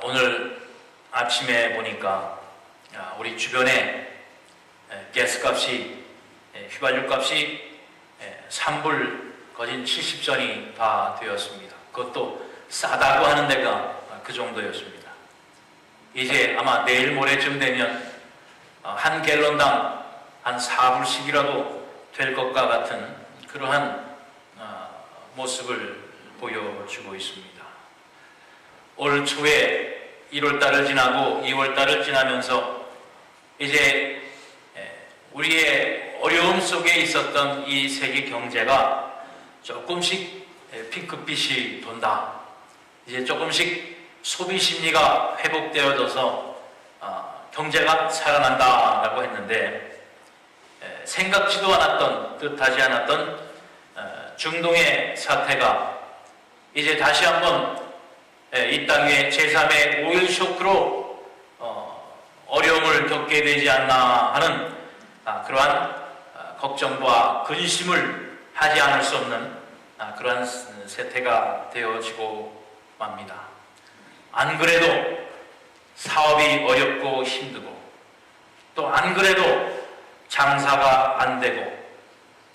오늘 아침에 보니까 우리 주변에 가스값이, 휘발유값이 3불 거진 70전이 다 되었습니다. 그것도 싸다고 하는 데가 그 정도였습니다. 이제 아마 내일 모레쯤 되면 한 갤런당 한 4불씩이라도 될 것과 같은 그러한 모습을 보여주고 있습니다. 올 초에 1월달을 지나고 2월달을 지나면서 이제 우리의 어려움 속에 있었던 이 세계 경제가 조금씩 핑크빛이 돈다. 이제 조금씩 소비 심리가 회복되어져서 경제가 살아난다라고 했는데, 생각지도 않았던, 뜻하지 않았던 중동의 사태가 이제 다시 한번 이 땅의 제3의 오일 쇼크로 어려움을 겪게 되지 않나 하는 그러한 걱정과 근심을 하지 않을 수 없는 그러한 세태가 되어지고 맙니다. 안 그래도 사업이 어렵고 힘들고, 또 안 그래도 장사가 안 되고,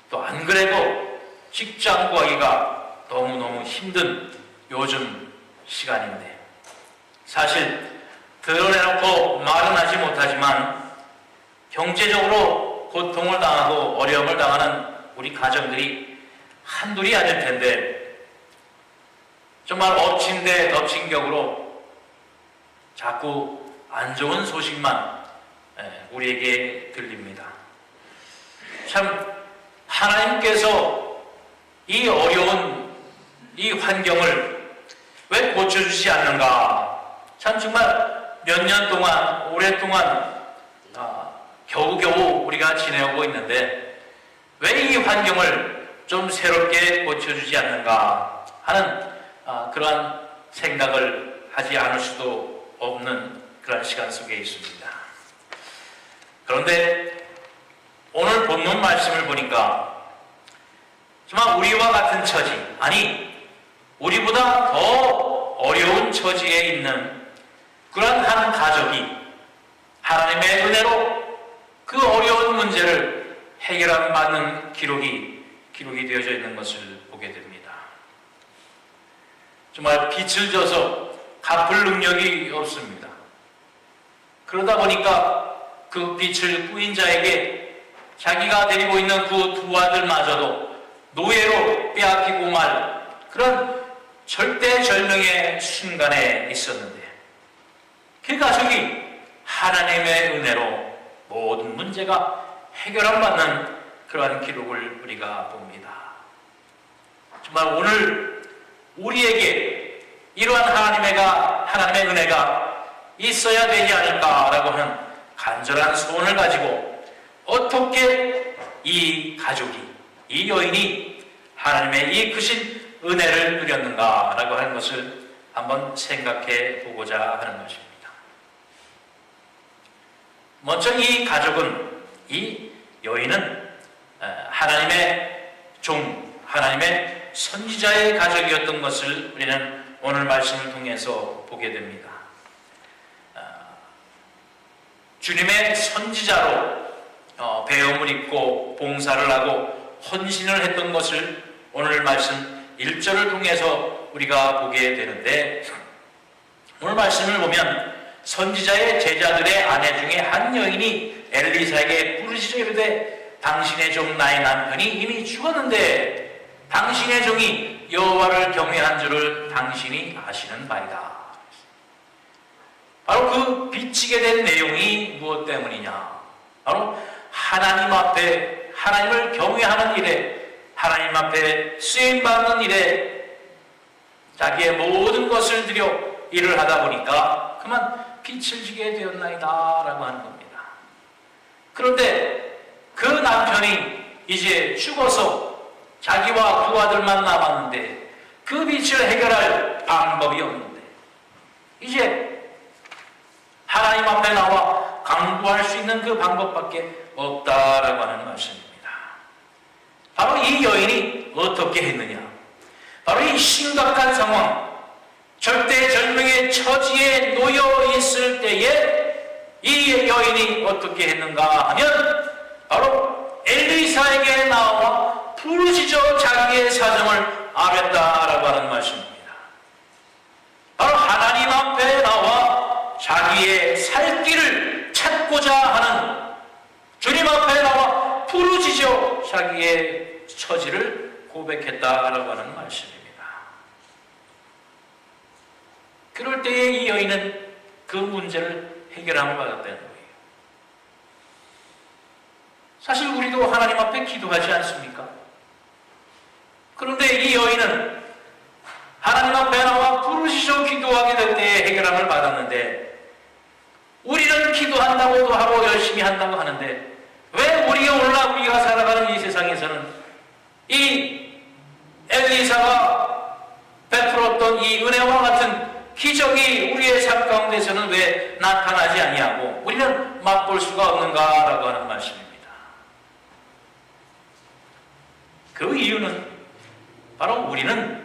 또 안 그래도 직장 구하기가 너무너무 힘든 요즘 시간인데, 사실 드러내놓고 말은 하지 못하지만 경제적으로 고통을 당하고 어려움을 당하는 우리 가정들이 한둘이 아닐 텐데, 정말 엎친 데 덮친 격으로 자꾸 안 좋은 소식만 우리에게 들립니다. 참, 하나님께서 이 어려운 이 환경을 왜 고쳐주지 않는가? 참, 정말 몇 년 동안, 오랫동안 겨우겨우 우리가 지내오고 있는데 왜 이 환경을 좀 새롭게 고쳐주지 않는가 하는 그러한 생각을 하지 않을 수도 없는 그런 시간 속에 있습니다. 그런데 오늘 본문 말씀을 보니까 정말 우리와 같은 처지, 아니 우리보다 더 어려운 처지에 있는 그런 한 가족이 하나님의 은혜로 그 어려운 문제를 해결받는 기록이 되어져 있는 것을 보게 됩니다. 정말 빚을 져서 갚을 능력이 없습니다. 그러다 보니까 그 빚을 꾸인 자에게 자기가 데리고 있는 그 두 아들마저도 노예로 빼앗기고 말 그런 절대절명의 순간에 있었는데, 그 가족이 하나님의 은혜로 모든 문제가 해결받는 그러한 기록을 우리가 봅니다. 정말 오늘 우리에게 이러한 하나님의 은혜가 있어야 되지 않을까라고 하는 간절한 소원을 가지고 어떻게 이 가족이, 이 여인이 하나님의 이 크신 은혜를 누렸는가라고 하는 것을 한번 생각해 보고자 하는 것입니다. 먼저 이 가족은, 이 여인은 하나님의 종, 하나님의 선지자의 가족이었던 것을 우리는 오늘 말씀을 통해서 보게 됩니다. 주님의 선지자로 배움을 입고 봉사를 하고 헌신을 했던 것을 오늘 말씀 1절을 통해서 우리가 보게 되는데, 오늘 말씀을 보면 선지자의 제자들의 아내 중에 한 여인이 엘리사에게 부르짖어 이르되 당신의 종 나의 남편이 이미 죽었는데 당신의 종이 여호와를 경외한 줄을 당신이 아시는 바이다. 바로 그 비치게 된 내용이 무엇 때문이냐? 바로 하나님 앞에, 하나님을 경외하는 일에, 하나님 앞에 쓰임받는 일에 자기의 모든 것을 들여 일을 하다 보니까 그만 빛을 지게 되었나이다 라고 하는 겁니다. 그런데 그 남편이 이제 죽어서 자기와 두 아들만 남았는데 그 빛을 해결할 방법이 없는데 이제 하나님 앞에 나와 강구할 수 있는 그 방법밖에 없다라고 하는 말씀입니다. 바로 이 여인이 어떻게 했느냐? 바로 이 심각한 상황, 절대절명의 처지에 놓여 있을 때에 이 여인이 어떻게 했는가 하면 바로 엘리사에게 나와 부르짖어 자기의 사정을 아뢰었다라고 하는 말씀입니다. 바로 하나님 앞에 나와 자기의 살 길을 찾고자 하는, 주님 앞에 나와 부르짖어 자기의 처지를 고백했다라고 하는 말씀입니다. 그럴 때에 이 여인은 그 문제를 해결함을 받았다는 거예요. 사실 우리도 하나님 앞에 기도하지 않습니까? 그런데 이 여인은 하나님 앞에 나와 부르짖어 기도하게 될 때에 해결함을 받았는데, 우리는 기도한다고도 하고 열심히 한다고 하는데 왜 우리가 살아가는 이 세상에서는 이 엘리사가 베풀었던 이 은혜와 같은 기적이 우리의 삶 가운데서는 왜 나타나지 아니하고 우리는 맛볼 수가 없는가라고 하는 말씀입니다. 그 이유는 바로 우리는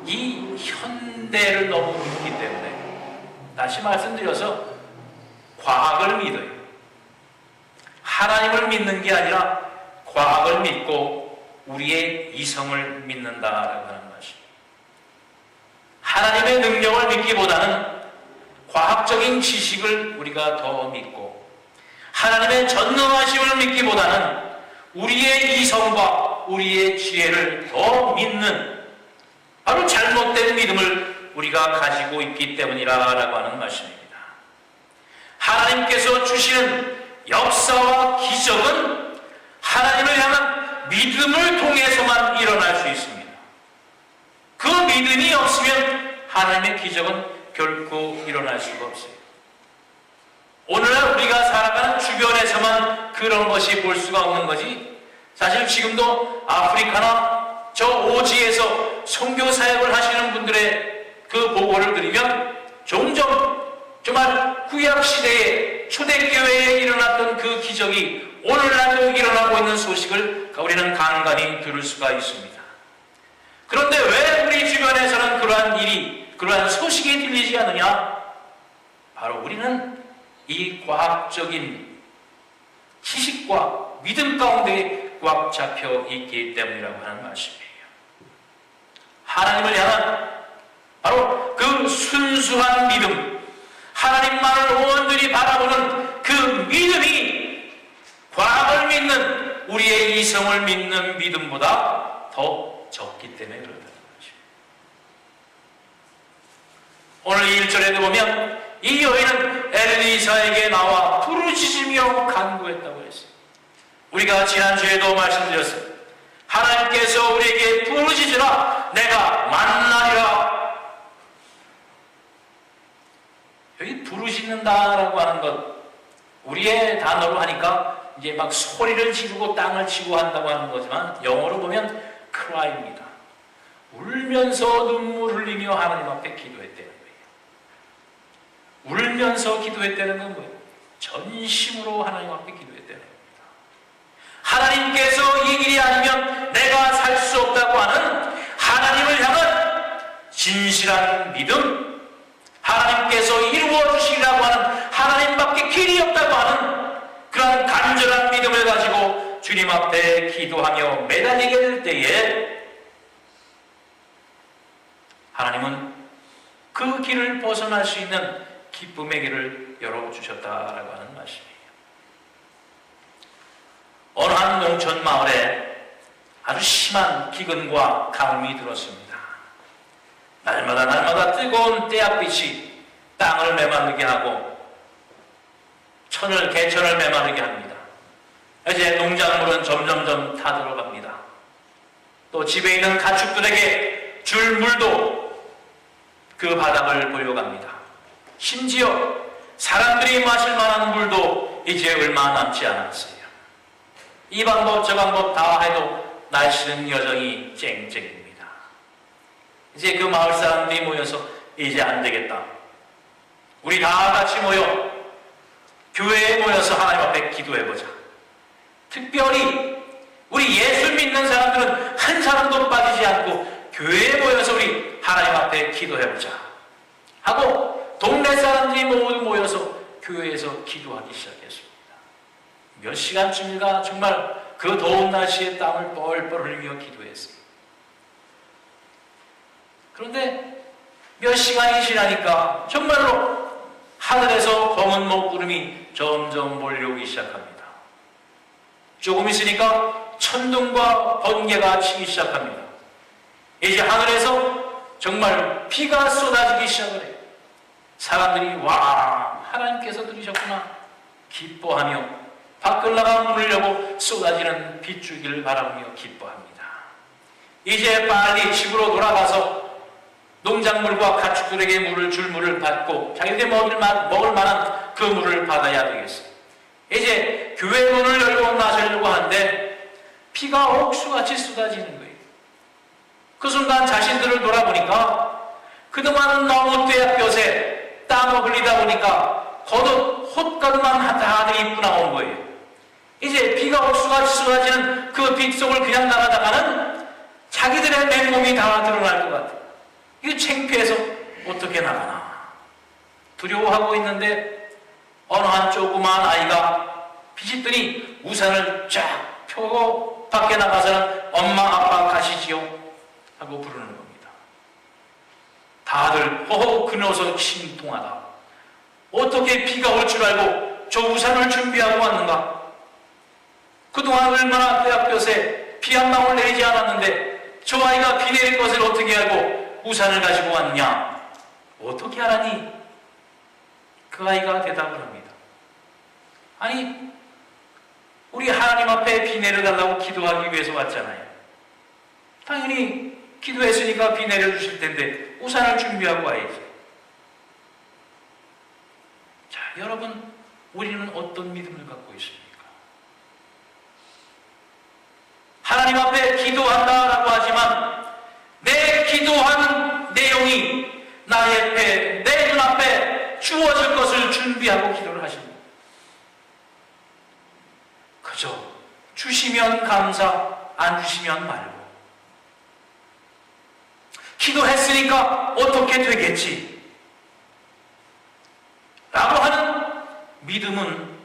이 현대를 너무 믿기 때문에, 다시 말씀드려서 과학을 믿어요. 하나님을 믿는 게 아니라 과학을 믿고 우리의 이성을 믿는다라고 하는 말씀입니다. 하나님의 능력을 믿기보다는 과학적인 지식을 우리가 더 믿고, 하나님의 전능하심을 믿기보다는 우리의 이성과 우리의 지혜를 더 믿는, 바로 잘못된 믿음을 우리가 가지고 있기 때문이라고 하는 말씀입니다. 하나님께서 주시는 역사와 기적은 하나님을 향한 믿음을 통해서만 일어날 수 있습니다. 그 믿음이 없으면 하나님의 기적은 결코 일어날 수가 없어요. 오늘날 우리가 살아가는 주변에서만 그런 것이 볼 수가 없는 거지, 사실 지금도 아프리카나 저 오지에서 선교 사역을 하시는 분들의 그 보고를 들으면 종종 정말 구약시대에 초대교회에 일어났던 그 기적이 오늘날도 일어나고 있는 소식을 우리는 간간히 들을 수가 있습니다. 그런데 왜 우리 주변에서는 그러한 소식이 들리지 않느냐? 바로 우리는 이 과학적인 지식과 믿음 가운데 꽉 잡혀 있기 때문이라고 하는 말씀이에요. 하나님을 향한 바로 그 순수한 믿음, 하나님만을 온전히 바라보는 그 믿음이 과학을 믿는, 우리의 이성을 믿는 믿음보다 더 적기 때문에 그렇다는 것입니다. 오늘 1절에도 보면 이 여인은 엘리사에게 나와 부르짖으며 간구했다고 했어요. 우리가 지난주에도 말씀드렸어요. 하나님께서 우리에게 부르짖으라 내가 만나리라. 여기 부르짖는다라고 하는 것, 우리의 단어로 하니까 이제 막 소리를 지르고 땅을 치고 한다고 하는 거지만 영어로 보면 cry입니다. 울면서 눈물 흘리며 하나님 앞에 기도했다는 거예요. 울면서 기도했다는 건 뭐예요? 전심으로 하나님 앞에 기도했다는 겁니다. 하나님께서 이 길이 아니면 내가 살 수 없다고 하는 하나님을 향한 진실한 믿음, 하나님께서 이루어 주시라고 하는 하나님밖에 길이 없다고 하는 그런 간절한 믿음을 가지고 주님 앞에 기도하며 매달리게 될 때에 하나님은 그 길을 벗어날 수 있는 기쁨의 길을 열어주셨다라고 하는 말씀이에요. 어느 한 농촌 마을에 아주 심한 기근과 가뭄이 들었습니다. 날마다 뜨거운 태양빛이 땅을 메마르게 하고 개천을 메마르게 합니다. 이제 농작물은 점점점 다 들어갑니다. 또 집에 있는 가축들에게 줄 물도 그 바닥을 보여갑니다. 심지어 사람들이 마실 만한 물도 이제 얼마 남지 않았어요. 이 방법 저 방법 다 해도 날씨는 여전히 쨍쨍입니다. 이제 그 마을 사람들이 모여서 이제 안 되겠다. 우리 다 같이 모여 교회에 모여서 하나님 앞에 기도해보자. 특별히 우리 예수 믿는 사람들은 한 사람도 빠지지 않고 교회에 모여서 우리 하나님 앞에 기도해보자. 하고 동네 사람들이 모두 모여서 교회에서 기도하기 시작했습니다. 몇 시간쯤인가 정말 그 더운 날씨에 땀을 뻘뻘 흘리며 기도했어요. 그런데 몇 시간이 지나니까 정말로 하늘에서 검은 먹구름이 점점 몰려오기 시작합니다. 조금 있으니까 천둥과 번개가 치기 시작합니다. 이제 하늘에서 정말 비가 쏟아지기 시작을 해요. 사람들이 와, 하나님께서 들으셨구나 기뻐하며 밖을 나가 문을 열고 쏟아지는 빗줄기를 바라보며 기뻐합니다. 이제 빨리 집으로 돌아가서 농작물과 가축들에게 물을 줄 물을 받고 자기들이 먹을 만한 그 물을 받아야 되겠어요. 이제 교회 문을 열고 나서려고 하는데 비가 옥수같이 쏟아지는 거예요. 그 순간 자신들을 돌아보니까 그동안 너무 떼약볕에 땀을 흘리다 보니까 겉옷 헛가루만 다들 입고 나온 거예요. 이제 비가 옥수같이 쏟아지는 그 빗속을 그냥 나가다가는 자기들의 맨몸이 다 드러날 것 같아요. 이거 창피해서 어떻게 나가나 두려워하고 있는데 어느 한 조그만 아이가 비집더니 우산을 쫙 펴고 밖에 나가서는 엄마 아빠 가시지요 하고 부르는 겁니다. 다들 호호 그녀서 심통하다. 어떻게 비가 올 줄 알고 저 우산을 준비하고 왔는가? 그동안 얼마나 떼약볕에 비 한 방울 내리지 않았는데 저 아이가 비 내릴 것을 어떻게 알고 우산을 가지고 왔느냐? 어떻게 알았니? 그 아이가 대답을 합니다. 아니, 우리 하나님 앞에 비 내려달라고 기도하기 위해서 왔잖아요. 당연히 기도했으니까 비 내려주실 텐데 우산을 준비하고 와야지. 자, 여러분, 우리는 어떤 믿음을 갖고 있습니까? 하나님 앞에 기도한다라고 하지만 내 기도한 내용이 나의 배, 내 눈앞에 주어질 것을 준비하고 기도를 하십니다. 그저 주시면 감사, 안 주시면 말고. 기도했으니까 어떻게 되겠지? 라고 하는 믿음은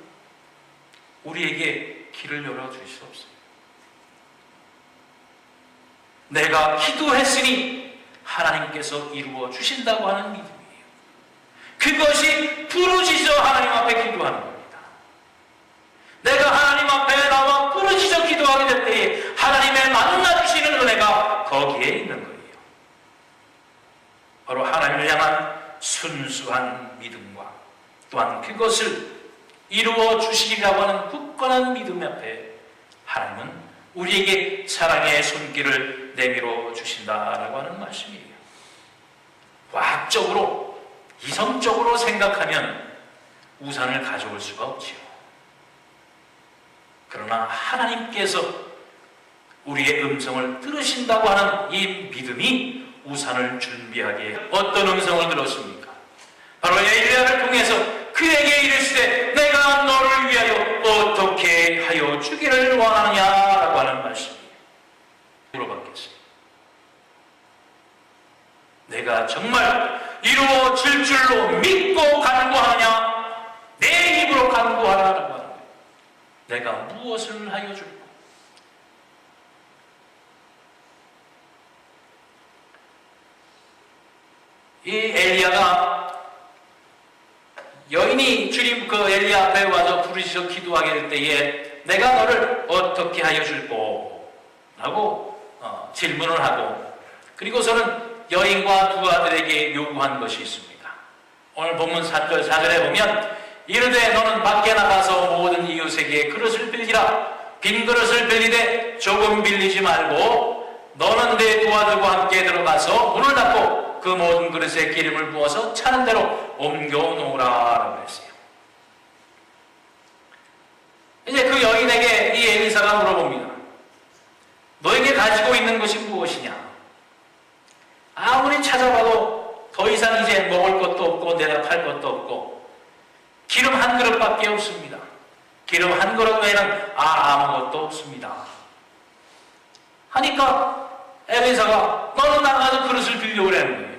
우리에게 길을 열어줄 수 없어요. 내가 기도했으니 하나님께서 이루어 주신다고 하는 믿음이에요. 그것이 부르짖어 하나님 앞에 기도하는 겁니다. 내가 하나님 앞에 나와 부르짖어 기도하게 될 때에 하나님의 만나주시는 은혜가 거기에 있는 거예요. 바로 하나님을 향한 순수한 믿음과 또한 그것을 이루어 주시리라고 하는 굳건한 믿음 앞에 하나님은 우리에게 사랑의 손길을 내밀어 주신다라고 하는 말씀이에요. 과학적으로, 이성적으로 생각하면 우산을 가져올 수가 없지요. 그러나 하나님께서 우리의 음성을 들으신다고 하는 이 믿음이 우산을 준비하게 해요. 어떤 음성을 들었습니까? 바로 엘리야를 통해서 그에게 이르시되 내가 너를 위하여 어떻게 하여 주기를 원하느냐라고 하는 말씀이에요. 물어봤겠어요. 내가 정말 이루어질 줄로 믿고 간구하느냐? 내 입으로 간구하라라고 하는 거예요. 내가 무엇을 하여 줄까? 이 엘리야가 여인이 주님 그 엘리야 앞에 와서 부르짖어 기도하게 될 때에 내가 너를 어떻게 하여 줄꼬? 라고 질문을 하고 그리고서는 여인과 두 아들에게 요구한 것이 있습니다. 오늘 본문 4절에 보면 이르되 너는 밖에 나가서 모든 이웃에게 그릇을 빌리라. 빈 그릇을 빌리되 조금 빌리지 말고 너는 내 두 아들과 함께 들어가서 문을 닫고 그 모든 그릇에 기름을 부어서 차는 대로 옮겨 놓으라 라고 했어요. 이제 그 여인에게 이 엘리사가 물어봅니다. 너에게 가지고 있는 것이 무엇이냐? 아무리 찾아봐도 더 이상 이제 먹을 것도 없고 대답할 것도 없고 기름 한 그릇밖에 없습니다. 기름 한 그릇 외에는 아무것도 없습니다. 하니까 엘리사가 너는 나가서 그릇을 빌려오라는 거예요.